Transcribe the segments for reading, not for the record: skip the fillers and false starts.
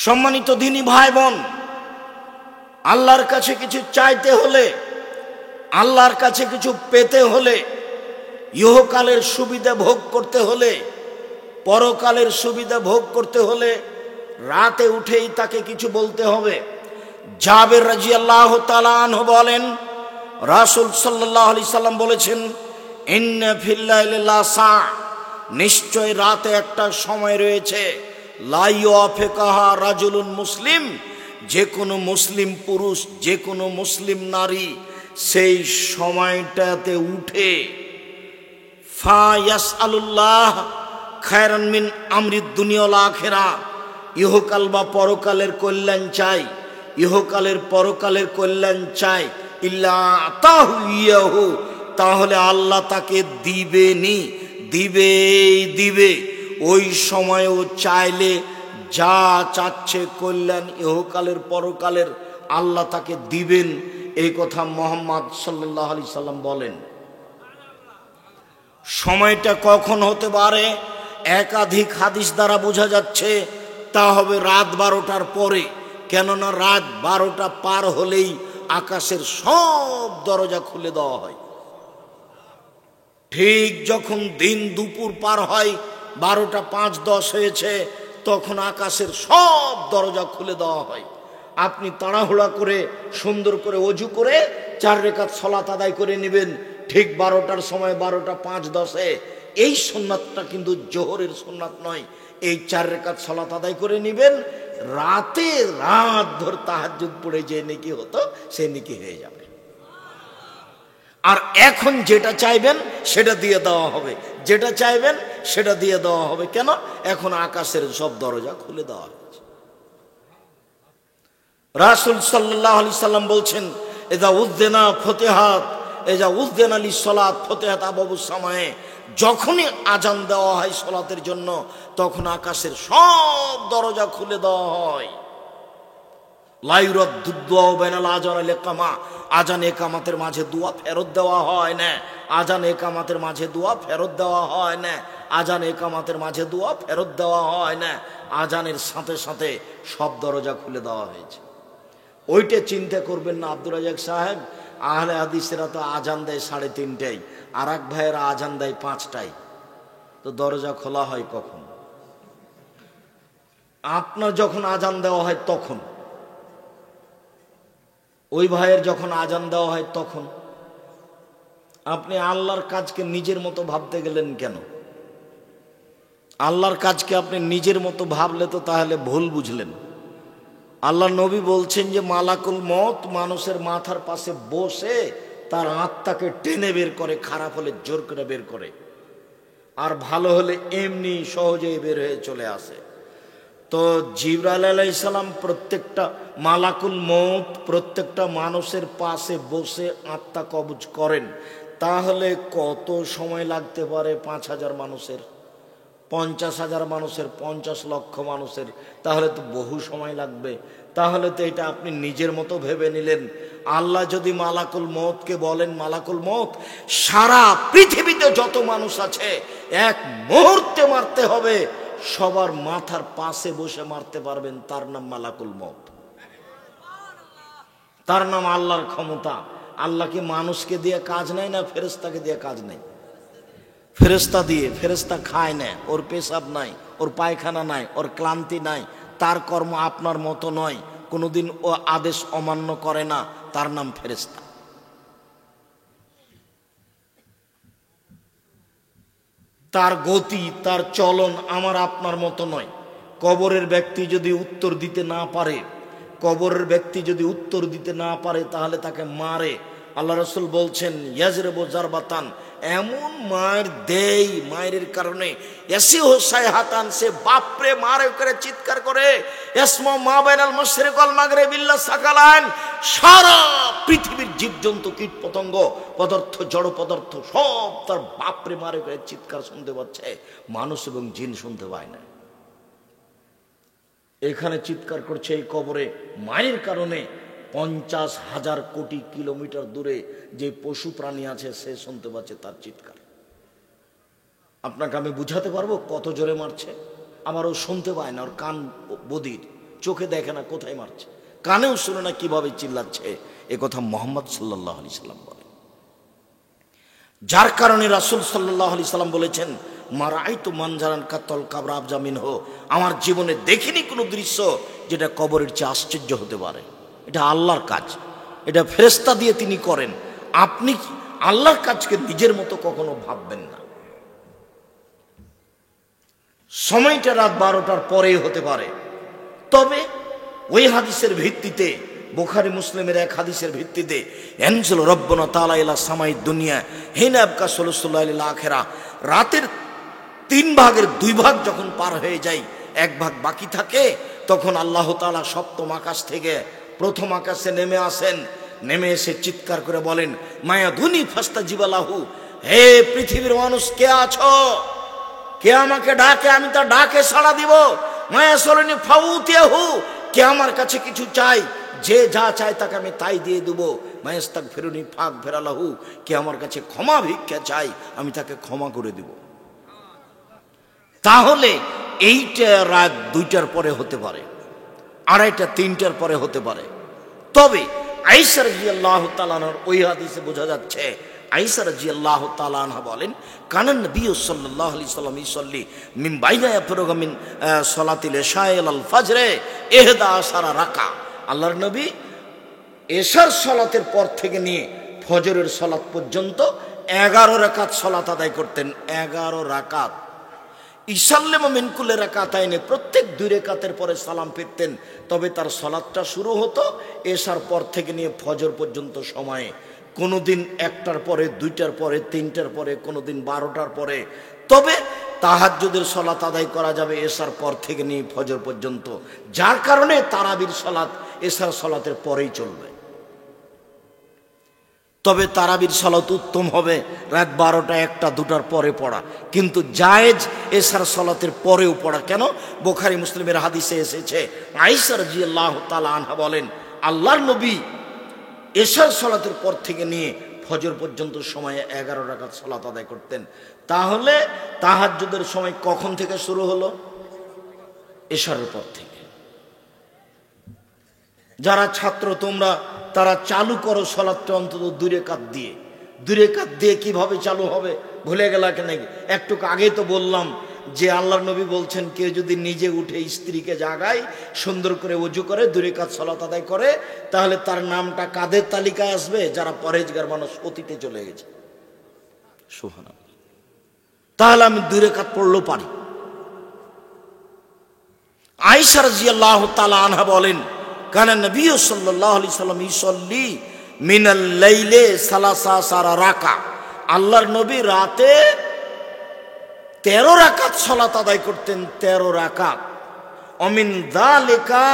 সম্মানিত দিনী ভাই বোন, আল্লাহর কাছে কিছু চাইতে হলে, আল্লাহর কাছে কিছু পেতে হলে, ইহকালের সুবিধা ভোগ করতে হলে, পরকালের সুবিধা ভোগ করতে হলে রাতে উঠেই তাকে কিছু বলতে হবে। জাবের রাদিয়াল্লাহু তাআলা আনহু বলেন, রাসূল সাল্লাল্লাহু আলাইহি সাল্লাম বলেছেন, ইন্না ফিল লাইলি লাসা, নিশ্চয় রাতে একটা সময় রয়েছে, লা ইউআফিকুহা রাজুলুন মুসলিম, যে কোনো মুসলিম পুরুষ, যে কোনো মুসলিম নারী সেই সময়টাতে উঠে ফায়াসআলুল্লাহ খায়রান মিন আমরিদ দুনিয়া ওয়াল আখিরাহ, ইহকাল বা পরকালের কল্যাণ চাই, ইহকালের পরকালের কল্যাণ চাই, ইল্লা আতাহু ইয়াহু, তাহলে আল্লাহ তাকে দিবেনি, দিবে। ওই সময়ও চাইলে যা চাচ্ছে কল্যাণ ইহকালের পরকালের আল্লাহ তাকে দিবেন, এই কথা মুহাম্মদ সাল্লাল্লাহু আলাইহি সাল্লাম বলেন। সময়টা কখন হতে পারে একাধিক হাদিস দ্বারা বোঝা যাচ্ছে, তা হবে রাত 12টার পরে। কেননা রাত 12টা পার হলেই আকাশের সব দরজা খুলে দেওয়া হয়। ঠিক যখন দিন দুপুর পার হয়, 12টা 5-10 হয়েছে, তখন আকাশের সব দরজা খুলে দেওয়া হয়। আপনি তাড়াহুড়া করে সুন্দর করে ওযু করে 4 রাকাত সালাত আদায় করে নেবেন ঠিক 12টার সময়, 12টা 5-10-এ। এই সুন্নাতটা কিন্তু জোহরের সুন্নাত নয়। এই 4 রাকাত সালাত আদায় করে নেবেন, রাত ধরে তাহাজ্জুদ পড়ে যে নেকি হতো সেই নেকি হয়ে যাবে। আর এখন যেটা চাইবেন সেটা দিয়ে দেওয়া হবে, যেটা চাইবেন সেটা দিয়ে দেওয়া হবে। কেন? এখন আকাশের সব দরজা খুলে দেওয়া হয়েছে। রাসূল সাল্লাল্লাহু আলাইহি সাল্লাম বলছেন, ইযা উযযিনা ফতিহাত, ইযা উযযিনা লিস-সালাত ফতিহাত আবওয়াবুস সামায়ে, যখনই আজান দেওয়া হয় সালাতের জন্য তখন আকাশের সব দরজা খুলে দেওয়া হয়। লা ইউরাদ্দু দুআ বাইনাল আযান ওয়াল ইকামা, আজান ইকামতের মাঝে দোয়া ফেরত দেওয়া হয় না, আজান ইকামতের মাঝে দোয়া ফেরত দেওয়া হয় না, আজান ইকামতের মাঝে দোয়া ফেরত দেওয়া হয় না। আজানের সাথে সাথে সব দরজা খুলে দেওয়া হয়েছে। ওইটা চিন্তা করবেন না আব্দুর রাজ্জাক সাহেব, আহলে হাদিসেরা তো আজান দেয় 3:30টায়, আর এক ভাইয়েরা আজান দেয় 5টায়, তো দরজা খোলা হয় কখন? আপনার যখন আজান দেওয়া হয় তখন, ওই ভাইয়ের যখন আজান দেওয়া হয় তখন। আপনি আল্লাহর কাজকে নিজের মতো ভাবতে গেলেন কেন? আল্লাহর কাজকে আপনি নিজের মতো ভাবলে তো তাহলে ভুল বুঝলেন। আল্লাহ নবী বলছেন যে মালাকুল মউত মানুষের মাথার পাশে বসে তার আত্মাকে টেনে বের করে, খারাপ হলে জোর করে বের করে, আর ভালো হলে এমনি সহজেই বের হয়ে চলে আসে। তো জিবরাইল আলাইহিস সালাম প্রত্যেকটা মালাকুল মউত প্রত্যেকটা মানুষের পাশে বসে আত্মা কবজ করেন। তাহলে কত সময় লাগতে পারে? 5,000 মানুষের, 50,000 মানুষের, 50 লক্ষ মানুষের, তাহলে তো বহু সময় লাগবে। তাহলে তো এটা আপনি নিজের মতো ভেবে নিলেন। আল্লাহ যদি মালাকুল মউতকে বলেন, মালাকুল মউত সারা পৃথিবীতে যত মানুষ আছে এক মুহূর্তে মারতে হবে, সবার মাথার পাশে বসে মারতে পারবেন, তার নাম মালাকুল মউত, তার নাম আল্লাহর ক্ষমতা। আল্লাহ কি মানুষকে দিয়ে কাজ নেয় না ফেরেশতাকে দিয়ে কাজ নেয়? ফেরেশতা দিয়ে, ফেরেশতা খায় না, ওর পেশাব নাই, ওর পায়খানা নাই, ওর ক্লান্তি নাই, তার কর্ম আপনার মতো নয়, কোনোদিন ও আদেশ অমান্য করে না, তার নাম ফেরেশতা। তার গতি, তার চলন আমার আপনার মতো নয়। কবরের ব্যক্তি যদি উত্তর দিতে না পারে, কবরের ব্যক্তি যদি উত্তর দিতে না পারে তাহলে তাকে মারে। আল্লাহ রাসূল বলছেন, ইয়াজরিবু জারবাতান, এমন মায়ের দেই, মায়ের কারণে এসি হোসাই হাতান, সে বাপরে মারে করে চিৎকার করে, ইসমা মা বাইনাল মাশরিক ওয়াল মাগরিব ইল্লা সাকালান, সারা পৃথিবীর জীবজন্তু কীট পতঙ্গ পদার্থ জড় পদার্থ সব তার বাপরে মারে করে চিৎকার শুনতে পাচ্ছে, মানুষ এবং জিন শুনতে পায় না। এখানে চিৎকার করছে এই কবরে মায়ের কারণে, 50,000 কোটি কিলোমিটার দূরে যে পশু প্রাণী আছে সে শুনতে পাচ্ছে তার চিৎকার। আপনাকে আমি বুঝাতে পারবো কত জোরে মারছে? আবার ও শুনতে পায় না, ওর কান বধির, চোখে দেখে না কোথায় মারছে, কানেও শুনে না কিভাবে চিল্লাচ্ছে। এ কথা মুহাম্মদ সাল্লাল্লাহু আলাইহি সাল্লাম বলে। যার কারণে রাসূল সাল্লাল্লাহু আলাইহি সাল্লাম বলেছেন, মারাইতু মানজারান কাতল কাবর আফজা মিনহু, আমার জীবনে দেখিনি কোনো দৃশ্য যেটা কবরের চেয়ে আশ্চর্য হতে পারে। এটা আল্লাহর কাজ, এটা ফেরেশতা দিয়ে তিনি করেন। আপনি আল্লাহর কাজকে নিজের মতো কখনো ভাববেন না। সময়টা রাত 12টার পরেই হতে পারে, তবে ওই হাদিসের ভিত্তিতে, বুখারী মুসলিমের এক হাদিসের ভিত্তিতে, এনজেল রব্বনা তাআলা ইলা সামাই দুনিয়া হিনা আবকা সুলুসুল্লাহ লিল আখিরা, রাতের 3 ভাগের 2 ভাগ যখন পার হয়ে যায়, 1 ভাগ বাকি থাকে, তখন আল্লাহ তাআলা সপ্তম আকাশ থেকে প্রথম আকাশে নেমে আসেন। নেমে এসে চিৎকার করে বলেন, মায়া ধুনি ফাস্তা জিবালাহু, হে পৃথিবীর মানুষ কে আছো, কে আমাকে ডাকে, আমি তার ডাকে সাড়া দিব। মায়া সলনি ফাউতিয়াহু, কে আমার কাছে কিছু চাই, যে যা চায় তাকে আমি তাই দিয়ে দেবো। মায়াস্তাক ফেরুনি ফাঁক ফেরালাহু, কে আমার কাছে ক্ষমা ভিক্ষা চাই, আমি তাকে ক্ষমা করে দেব। তাহলে এইটা রাত 2টার পরে হতে পারে, 2:30 3টার পরে হতে পারে। তবে আয়েশা রাদিয়াল্লাহু তাআলা আনহার ওই হাদিসে বোঝা যাচ্ছে, আয়েশা রাদিয়াল্লাহু তাআলা আনহা বলেন, কানান নবী সাল্লাল্লাহু আলাইহি সাল্লাম ইসাল্লি মিন বাইনা ইয়াফরুগু মিন সালাতিল ইশা ইলাল ফাজরে 11 রাকা, আল্লাহর নবী এশার সালাতের পর থেকে নিয়ে ফজরের সালাত পর্যন্ত 11 রাকাত সালাত আদায় করতেন। 11 রাকাত। ইসাল্লামু মিন কুল্লি রাকাতাইনে, প্রত্যেক 2 রাকাতের পরে সালাম ফিরতেন। তবে তার সালাতটা শুরু হতো এশার পর থেকে নিয়ে ফজর পর্যন্ত সময়ে, কোনোদিন 1টার পরে, 2টার পরে, 3টার পরে, কোনোদিন 12টার পরে। তবে তাহাজ্জুদের সালাত আদায় করা যাবে এশার পর থেকে নিয়ে ফজর পর্যন্ত, যার কারণে তারাবির সালাত এশার সালাতের পরেই চলবে। তবে তারাবির সালাত উত্তম হবে রাত 12টা, 1টা, 2টার পরে পড়া, কিন্তু জায়েজ এশার সালাতের পরেও পড়া। কেন? বুখারী মুসলিমের হাদিসে এসেছে, আয়েশা রাদিয়াল্লাহু তাআলা আনহা বলেন, আল্লাহর নবী এশার সালাতের পর থেকে নিয়ে ফজর পর্যন্ত সময়ে 11 রাকাত সালাত আদায় করতেন। তাহলে তাহাজ্জুদের সময় কখন থেকে শুরু হলো? এশারের পর থেকে। যারা ছাত্র তোমরা, তারা চালু করো সালাতটা অন্তত 2 রাকাত দিয়ে। 2 রাকাত দিয়ে কিভাবে চালু হবে ভুলে গেলা কেন? একটু আগেই তো বললাম যে আল্লাহর নবী বলছেন, কেউ যদি নিজে উঠে স্ত্রীকে জাগায়, সুন্দর করে ওযু করে 2 রাকাত সালাত আদায় করে, তাহলে তার নামটা কাদের তালিকায় আসবে? যারা পরহেজগার মানুষ, অতীতে চলে গেছে। সুবহানাল্লাহ। তাহলে আমি 2 রাকাত পড়লেও পারি। আয়েশা রাদিয়াল্লাহু তাআলা আনহা বলেন, কানা নবী সাল্লাল্লাহু আলাইহি সাল্লাম ইসাল্লি মিনাল লাইলে 13 রাকা, আল্লাহর নবী রাতে 13 রাকাত সালাত আদায় করতেন। 13 রাকাত। অমিন যালিকা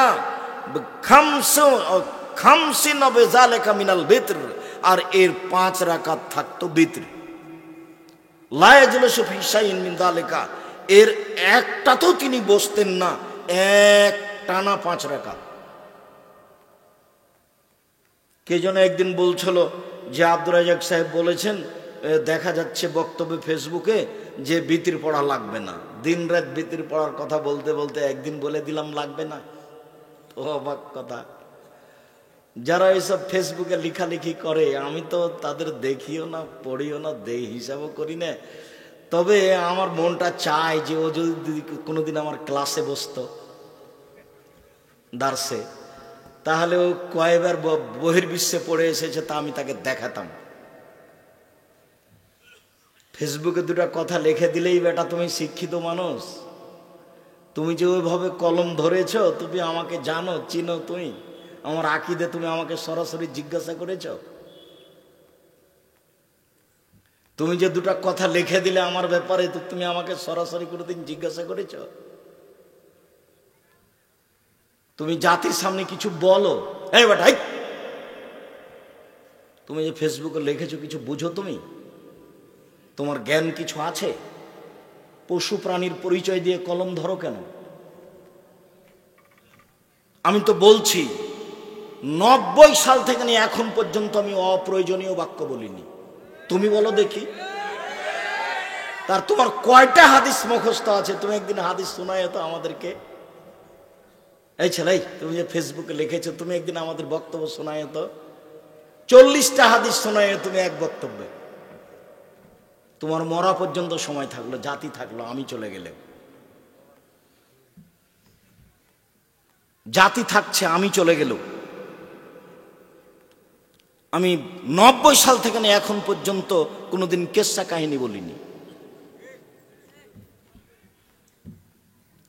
খামসিন বিযালিকা মিনাল বিতর, আর এর 5 রাকাত থাকতো বিতর। লা ইয়াজলিসু ফি শাইইন মিন যালিকা, এর একটাতেও তিনি বসতেন না, এক টানা 5 রাকাত। কে যেন একদিন বলছিল যে আব্দুর রাজ্জাক সাহেব বলেছেন, দেখা যাচ্ছে বক্তব্যে ফেসবুকে, যে বিতির পড়া লাগবে না। দিন রাত বিতির পড়ার কথা বলতে বলতে একদিন বলে দিলাম লাগবে না। তো অবাক কথা, যারা এইসব ফেসবুকে লেখালেখি করে, আমি তো তাদের দেখিও না, পড়িও না, হিসাবও করি না। তবে আমার মনটা চায় যে ও যদি কোনোদিন আমার ক্লাসে বসতো, দার্সে, তাহলে ও কয়েকবার বহির্বিশ্বে পড়ে এসেছে, তা আমি তাকে দেখাতাম। ফেসবুকে 2টা কথা লিখে দিলেই বেটা তুমি শিক্ষিত মানুষ, তুমি যে ওইভাবে কলম ধরেছ, তুমি আমাকে জানো, চিনো, তুমি আমার আকীদা তুমি আমাকে সরাসরি জিজ্ঞাসা করেছ, তুমি যে 2টা কথা লিখে দিলে আমার ব্যাপারে, তো তুমি আমাকে সরাসরি কোনোদিন জিজ্ঞাসা করেছ? তুমি জাতির সামনে কিছু বলো, এই বেটা তুমি যে ফেসবুকে লিখেছো কিছু বুঝো? তুমি, তোমার জ্ঞান কিছু আছে? পশু প্রাণীর পরিচয় দিয়ে কলম ধরো কেন? আমি তো বলছি 90 সাল থেকে নিয়ে এখন পর্যন্ত আমি অপ্রয়োজনীয় বাক্য বলিনি। তুমি বলো দেখি, তার তোমার কয়টা হাদিস মুখস্থ আছে? তুমি একদিন হাদিস শোনায় তো আমাদেরকে। এই ছেলে, তুমি যে ফেসবুকে লিখেছো, তুমি একদিন আমাদের বক্তব্য শোনায় তো, 40টা হাদিস শোনায় তুমি এক বক্তব্যে। তোমার মরা পর্যন্ত সময় থাকলো, জাতি থাকলো, আমি চলে গেলে, জাতি থাকছে, আমি চলে গেল, আমি 90 সাল থেকে নিয়ে এখন পর্যন্ত কোনোদিন কেসা কাহিনী বলিনি।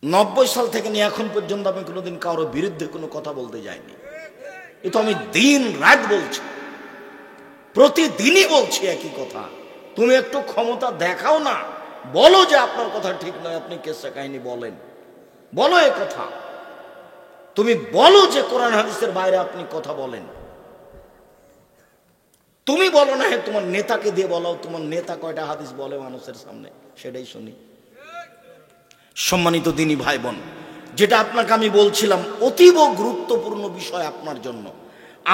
90 সাল থেকে নিয়ে এখন পর্যন্ত আমি কোনোদিন কারোর বিরুদ্ধে কোনো কথা বলতে যাইনি। এ তো আমি দিন রাত বলছি, প্রতিদিনই বলছি একই কথা। তুমি একটু ক্ষমতা দেখাও না, বলো যে আপনার কথা ঠিক নয়, আপনি কেসা কাহিনী বলেন, বলো এ কথা। তুমি বলো যে কোরআন হাদিসের বাইরে আপনি কথা বলেন। তুমি বলো না, হ্যাঁ তোমার নেতাকে দিয়ে বলো, তোমার নেতা কয়টা হাদিস বলে মানুষের সামনে, সেটাই শুনি। সম্মানিত দিনী ভাই বোন, যেটা আপনাকে আমি বলছিলাম, অতীব গুরুত্বপূর্ণ বিষয় আপনার জন্য।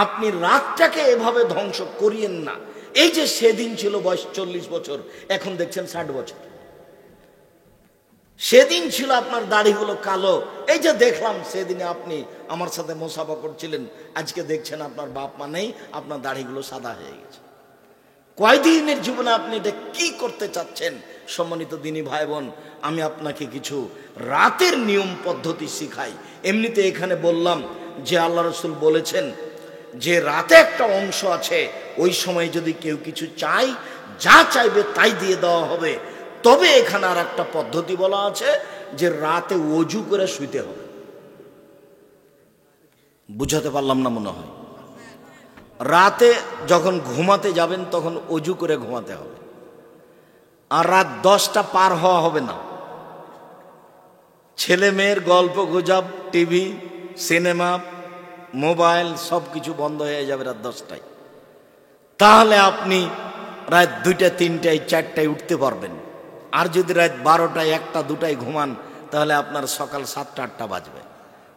আপনি রাতটাকে এভাবে ধ্বংস করিয়েন না। এই যে সেদিন ছিল বয়স 40 বছর, এখন দেখছেন 60 বছর। সেদিন ছিল আপনার দাড়িগুলো কালো, এই যে দেখলাম সেদিনে আপনি আমার সাথে মোসাফা করছিলেন, আজকে দেখছেন আপনার বাপ মা নেই, আপনার দাড়িগুলো সাদা হয়ে গেছে। কয়দিনের জীবনে আপনি এটা কি করতে চাচ্ছেন? সম্মানিত দিনী ভাই বোন, আমি আপনাকে কিছু রাতের নিয়ম পদ্ধতি শিখাই। এমনিতে এখানে বললাম যে আল্লাহ রসুল বলেছেন যে রাতে একটা অংশ আছে, ওই সময় যদি কেউ কিছু চায়, যা চাইবে তাই দিয়ে দেওয়া হবে। তবে এখানে আর একটা পদ্ধতি বলা আছে যে রাতে ওযু করে শুইতে হবে। বুঝাতে পারলাম না মনে হয়? রাতে যখন ঘুমাতে যাবেন তখন ওযু করে ঘুমাতে হবে, আর রাত 10টা পার হওয়া হবে না। ছেলে মেয়ের গল্প গুজব, টিভি, সিনেমা, মোবাইল সব কিছু বন্ধ হয়ে যাবে রাত 10টায়। তাহলে আপনি রাত 2টা, 3টায়, 4টায় উঠতে পারবেন। আর যদি রাত 12টায়, 1টা, 2টায় ঘুমান, তাহলে আপনার সকাল 7টা, 8টা বাজবে।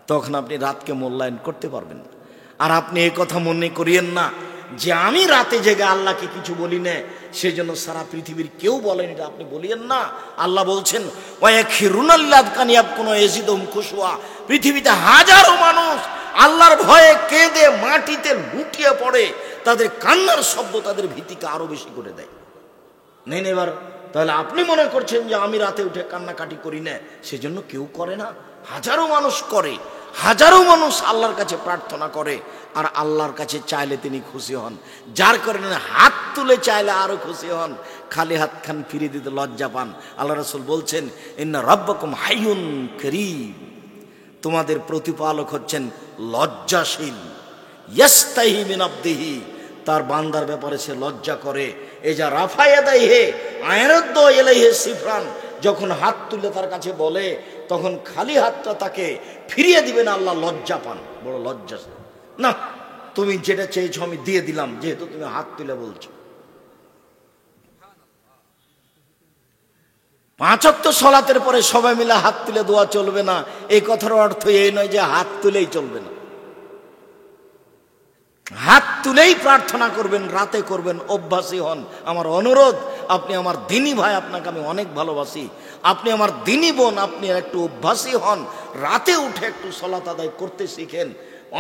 তখন আপনি রাতকে মূল্যায়ন করতে পারবেন না। আর আপনি এই কথা মনে করিয়েন না যে আমি রাতে জেগে আল্লাহকে কিছু বলি না, সেই জন্য সারা পৃথিবীর কেউ বলেন, এটা আপনি বলিয়েন না। আল্লাহ বলছেন পৃথিবীতে হাজারো মানুষ আল্লাহর ভয়ে কেঁদে মাটিতে লুটিয়ে পড়ে, তাদের কান্নার শব্দ তাদের ভীতিকে আরো বেশি করে দেয়। নেন এবার, তাহলে আপনি মনে করছেন যে আমি রাতে উঠে কান্নাকাটি করি না, সেজন্য কেউ করে না? হাজারো মানুষ করে, হাজারো মানুষ আল্লাহর কাছে প্রার্থনা করে, আর আল্লাহর কাছে চাইলে তিনি খুশি হন। যার কারণে হাত তুলে চাইলে আরো খুশি হন, খালি হাত খান ফিরিয়ে দিতে লজ্জা পান। আল্লাহ রাসূল বলছেন ইন্না রাব্বাকুম হাইয়ুন কারীম, তোমাদের প্রতিপালক হচ্ছেন লজ্জাশীল। ইয়াস্তাহি মিন আবদিহি, তার বান্দার ব্যাপারে সে লজ্জা করে। এই যা রাফায়াদাইহে আয়রাদ্দু ইলাইহি সিফরান, যখন হাত তুলে তার কাছে বলে, তখন খালি হাতটা তাকে ফিরিয়ে দিবেন, আল্লাহ লজ্জা পান, বড় লজ্জা। না, তুমি যেটা চেয়েছো আমি দিয়ে দিলাম, যেহেতু তুমি হাত তুলে বলছো। 5 ওয়াক্ত সালাতের পরে সবাই মিলে হাত তুলে দোয়া চলবে না, এই কথার অর্থ এই নয় যে হাত তুলেই চলবে না। হাত তুলেই প্রার্থনা করবেন, রাতে করবেন, অভ্যাসী হন। আমার অনুরোধ, আপনি আমার দিনী ভাই, আপনাকে আমি অনেক ভালোবাসি, আপনি আমার দিনী বোন, আপনি একটু অভ্যাসী হন, রাতে উঠে একটু সালাত আদায় করতে শিখেন।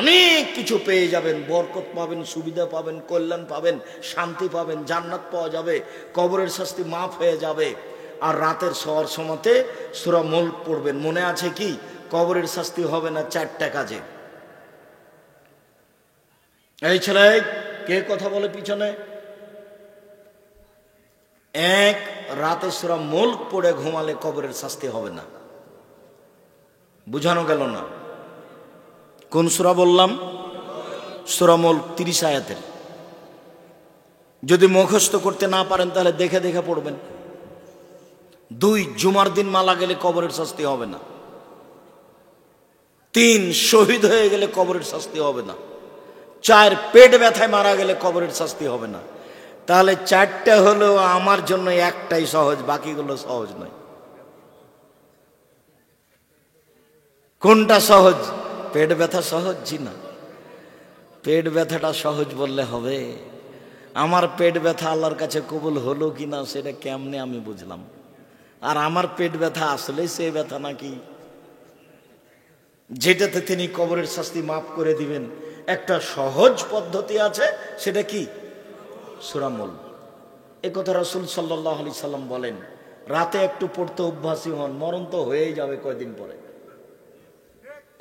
অনেক কিছু পেয়ে যাবেন, বরকত পাবেন, সুবিধা পাবেন, কল্যাণ পাবেন, শান্তি পাবেন, জান্নাত পাওয়া যাবে, কবরের শাস্তি মাফ হয়ে যাবে। আর রাতের শোয়ার সময়তে সূরা মুলক পড়বেন। মনে আছে কি? কবরের শাস্তি হবে না 4টা কাজে। এই ছেলে, কে কথা বলে পিছনে? 1, রাতে সূরা মুলক পড়ে ঘুমালে কবরের শাস্তি হবে না। বুঝানো গেল না? কোন সূরা বললাম? সূরা মুলক 30 আয়াতের। যদি মুখস্থ করতে না পারেন তাহলে দেখে দেখে পড়বেন। 2, জুমার দিন মারা গেলে কবরের শাস্তি হবে না। 3, শহীদ হয়ে গেলে কবরের শাস্তি হবে না। 4, পেট ব্যথায় মারা গেলে কবরের শাস্তি হবে না। তাহলে 4টা হলো আমার জন্য, একটাই সহজ, বাকিগুলো সহজ নয়। কোনটা সহজ? পেট ব্যথা সহজ? জি না, পেট ব্যথাটা সহজ বললে হবে? আমার পেট ব্যথা আল্লাহর কাছে কবুল হলো কিনা সেটা কেমনে আমি বুঝলাম? আর আমার পেট ব্যথা আসলেই সে ব্যথা নাকি? যেটাতে তিনি কবরের শাস্তি মাফ করে দিবেন। একটা সহজ পদ্ধতি আছে, সেটা কি? সূরা মুলক। এ কথা রাসূল সাল্লাল্লাহু আলাইহি সাল্লাম বলেন। রাতে একটু পড়তে অভ্যাসী হন, মরণ তো হয়েই যাবে কয়দিন পরে।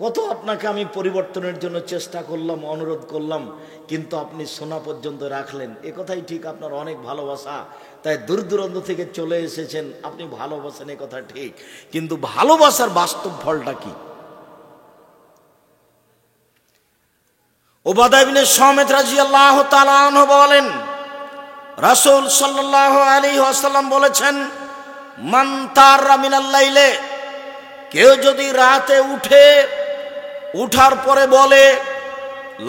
কত আপনাকে আমি পরিবর্তনের জন্য চেষ্টা করলাম, অনুরোধ করলাম, কিন্তু আপনি শোনা পর্যন্ত রাখলেন। এ কথাই ঠিক, আপনার অনেক ভালোবাসা, তাই দূর দূরান্ত থেকে চলে এসেছেন, আপনি ভালোবাসেন, এ কথা ঠিক, কিন্তু ভালোবাসার বাস্তব ফলটা কি? উবাদা ইবনে সামিত রাদিয়াল্লাহু তাআলা আনহু বলেন, রাসূল সাল্লাল্লাহু আলাইহি ওয়াসাল্লাম বলেছেন, মান তারা মিনাল লাইলে, কেউ যদি রাতে উঠার পরে বলে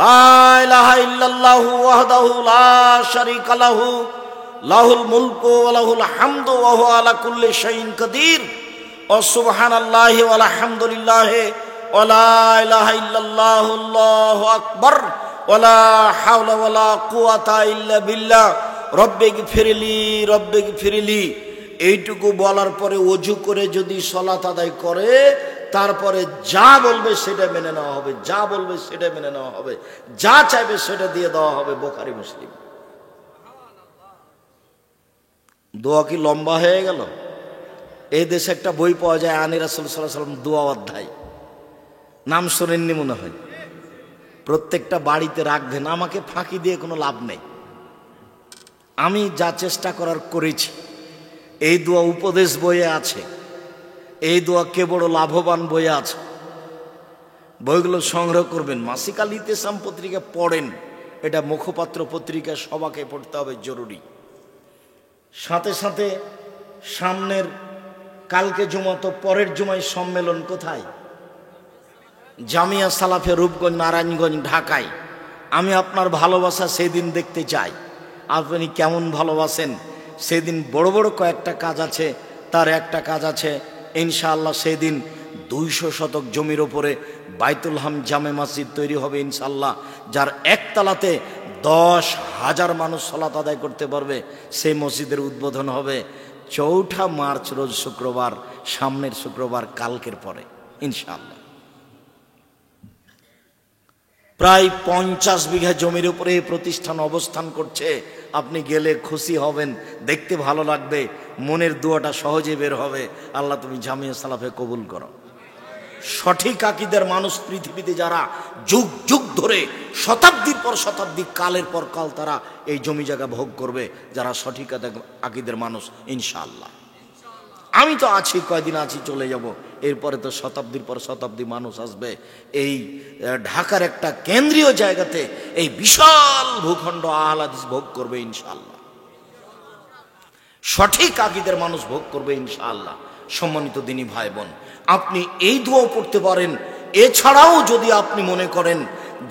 লা ইলাহা ইল্লাল্লাহু ওয়াহদাহু লা শারীকা লাহু লাহুল মুলকু ওয়া লাহুল হামদু ওয়া হুয়া আলা কুল্লি শাইইন কাদির ও সুবহানাল্লাহি ওয়া আলহামদুলিল্লাহি ওয়া লা ইলাহা ইল্লাল্লাহু আল্লাহু আকবার ওয়া লা হাওলা ওয়া লা কুওয়াতা ইল্লা বিল্লাহ রব্বিগফিরলি, এইটুকু বলার পরে ওযু করে যদি সালাত আদায় করে, তারপরে যা বলবে সেটা মেনে নেওয়া হবে, যা বলবে সেটা মেনে নেওয়া হবে, যা চাইবে সেটা দিয়ে দেওয়া হবে। বুখারী মুসলিম। দোয়া কি লম্বা হয়ে গেল? এই দেশে একটা বই পাওয়া যায়, আনি রাসূল সাল্লাল্লাহু আলাইহি ওয়াসাল্লাম দোয়া অধ্যায়, নাম শোনেননি মনে হয়। প্রত্যেকটা বাড়িতে রাখবেন, আমাকে ফাঁকি দিয়ে কোনো লাভ নেই। আমি যা চেষ্টা করার করেছি। এই দোয়া উপদেশ বইয়ে আছে, এই দোয়া কে বড় লাভবান বইয়ে আছে। বইগুলো সংগ্রহ করবেন। মাসিক আল ইতিসাম পত্রিকা পড়েন, এটা মুখপাত্র পত্রিকা, সবাকে পড়তে হবে, জরুরি। সাথে সাথে সামনের কালকে জুমা, তো পরের জুমায় সম্মেলন কোথায়? জামিয়া সালাফে রূপগঞ্জ, নারায়ণগঞ্জ, ঢাকায়। আমি আপনার ভালোবাসা সেদিন দেখতে চাই, আপনি কেমন ভালোবাসেন। সেদিন বড় বড় কয়েকটা কাজ আছে, তার একটা কাজ আছে ইনশাআল্লাহ। সেদিন 200 শতক জমির ওপরে বাইতুল হাম জামে মসজিদ তৈরি হবে ইনশাআল্লাহ, যার একতলাতে 10,000 মানুষ সালাত আদায় করতে পারবে। সেই মসজিদের উদ্বোধন হবে 4 মার্চ রোজ শুক্রবার, সামনের শুক্রবার, কালকের পরে ইনশাআল্লাহ। প্রায় 50 বিঘা জমির উপরে এই প্রতিষ্ঠান অবস্থান করছে। আপনি গেলে খুশি হবেন, দেখতে ভালো লাগবে, মনের দোয়াটা সহজে বের হবে। আল্লাহ তুমি জামিয়া সালাফে কবুল করো। সঠিক আকীদার মানুষ পৃথিবীতে যারা যুগ যুগ ধরে, শতাব্দীর পর শতাব্দী, কালের পর কাল তারা এই জমি জায়গা ভোগ করবে, যারা সঠিক আকীদার মানুষ ইনশাআল্লাহ। আমি তো আছি, কয়দিন আছি, চলে যাব। এরপরে তো শতাব্দীর পর শতাব্দী মানুষ আসবে। এই ঢাকার একটা কেন্দ্রীয় জায়গাতে এই বিশাল ভূখণ্ড আহলে হাদিস ভোগ করবে ইনশাআল্লাহ। সঠিক আকীদার মানুষ ভোগ করবে ইনশাআল্লাহ। সম্মানিত দিনী ভাই বোন, আপনি এই দোয়া পড়তে পারেন। এছাড়াও যদি আপনি মনে করেন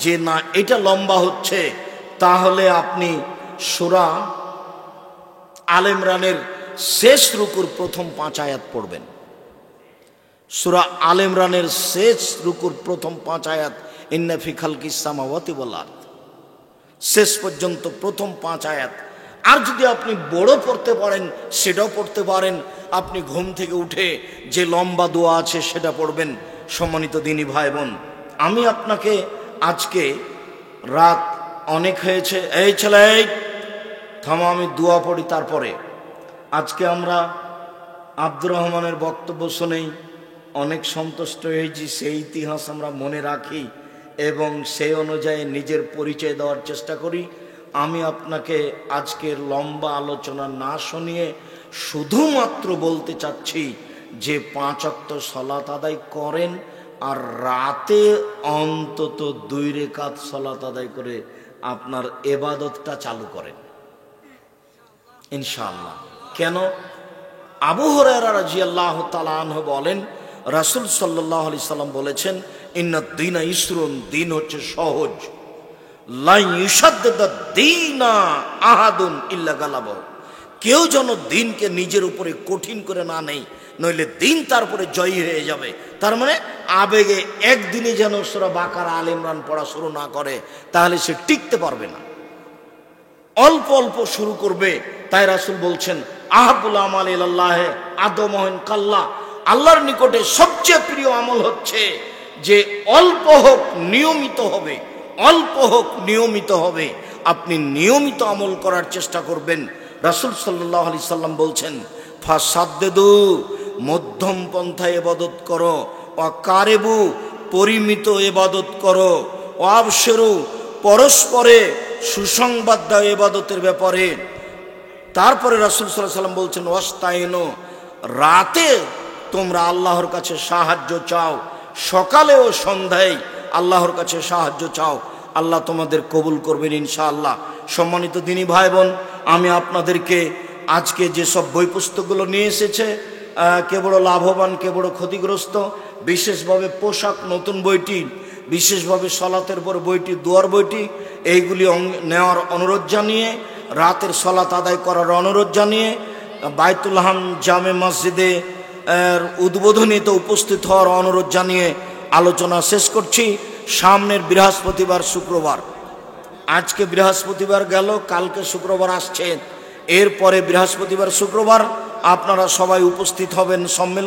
যে না এটা লম্বা হচ্ছে, তাহলে আপনি সূরা আলে ইমরানের শেষ রুকুর প্রথম 5 আয়াত পড়বেন। সূরা আলে ইমরানের শেষ রুকুর প্রথম 5 আয়াত, ইন্না ফি খালকিস সামাওয়াতি ওয়াল আরদ, শেষ পর্যন্ত প্রথম 5 আয়াত। আর যদি আপনি বড় পড়তে পারেন সেটাও পড়তে পারেন। আপনি ঘুম থেকে উঠে যে লম্বা দোয়া আছে সেটা পড়বেন। সম্মানিত দিনী ভাই বোন, আমি আপনাকে আজকে রাত অনেক হয়েছে, এই ছেলে থামো, আমি দোয়া পড়ি তারপরে। আজকে আমরা আব্দুর রহমানের বক্তব্য শুনেই অনেক সন্তুষ্ট হয়েছি। সেই ইতিহাস আমরা মনে রাখি এবং সেই অনুযায়ী নিজের পরিচয় দেওয়ার চেষ্টা করি। আমি আপনাকে আজকের লম্বা আলোচনা না শুনিয়ে শুধুমাত্র বলতে চাচ্ছি যে 5 ওয়াক্ত সালাত আদায় করেন, আর রাতে অন্তত 2 রাকাত সালাত আদায় করে আপনার ইবাদতটা চালু করেন ইনশাআল্লাহ। কেন? আবু হুরায়রা রাদিয়াল্লাহু তাআলা আনহু বলেন, রাসূল সাল্লাল্লাহু আলাইহি সাল্লাম বলেছেন, ইন্নাদ দীনা ইসরুন, দিন হচ্ছে সহজ। লা ইউশাদ্দিদুদ দীনা আহাদুন ইল্লা গালাবাহু, কেউ যেন দিনকে নিজের উপরে কঠিন করে না নেয়, নইলে দিন তারপরে জয়ী হয়ে যাবে। তার মানে আবেগে একদিনে যেন সূরা বাকারা, আলে ইমরান পড়া শুরু না করে, তাহলে সে টিকতে পারবে না। অল্প অল্প শুরু করবে। তাই রাসূল বলছেন, আহাবুল আমাল ইলাল্লাহ আদমহন কাল্লা, আল্লাহর নিকটে সবচেয়ে প্রিয় আমল হচ্ছে যে অল্প হোক নিয়মিত হবে, অল্প হোক নিয়মিত হবে, আপনি নিয়মিত আমল করার চেষ্টা করবেন। রাসূল সাল্লাল্লাহু আলাইহি সাল্লাম বলছেন, ফাসাদ্দেদু, মধ্যম পন্থায় ইবাদত করো, ওয়াকারেবু, পরিমিত ইবাদত করো, ওয়াবশিরু, পরস্পরে সুসংবাদ দাও ইবাদতের ব্যাপারে। তারপরে রাসূল সাল্লাল্লাহু আলাইহি সাল্লাম বলছেন, ওয়াস্তাইনু, রাতে তোমরা আল্লাহর কাছে সাহায্য চাও, সকালে ও সন্ধ্যায় আল্লাহর কাছে সাহায্য চাও, আল্লাহ তোমাদের কবুল করবেন ইনশাআল্লাহ। সম্মানিত দিনী ভাই বোন, আমি আপনাদেরকে আজকে যেসব বই পুস্তকগুলো নিয়ে এসেছে, কে বড় লাভবান কে বড় ক্ষতিগ্রস্ত, বিশেষভাবে পোশাক নতুন বইটি, বিশেষভাবে সলাতের পর বইটি, দুয়ার বইটি, এইগুলি নেওয়ার অনুরোধ জানিয়ে, রাতের সলাত আদায় করার অনুরোধ জানিয়ে, বাইতুল হাম জামে মসজিদে উদ্বোধনীতে উপস্থিত হওয়ার অনুরোধ জানিয়ে আলোচনা শেষ করছি। সামনের বৃহস্পতিবার শুক্রবার, আজকে বৃহস্পতিবার গেল, কালকে শুক্রবার আসছে, এরপরে বৃহস্পতিবার শুক্রবার আপনারা সবাই উপস্থিত হবেন সম্মেলন।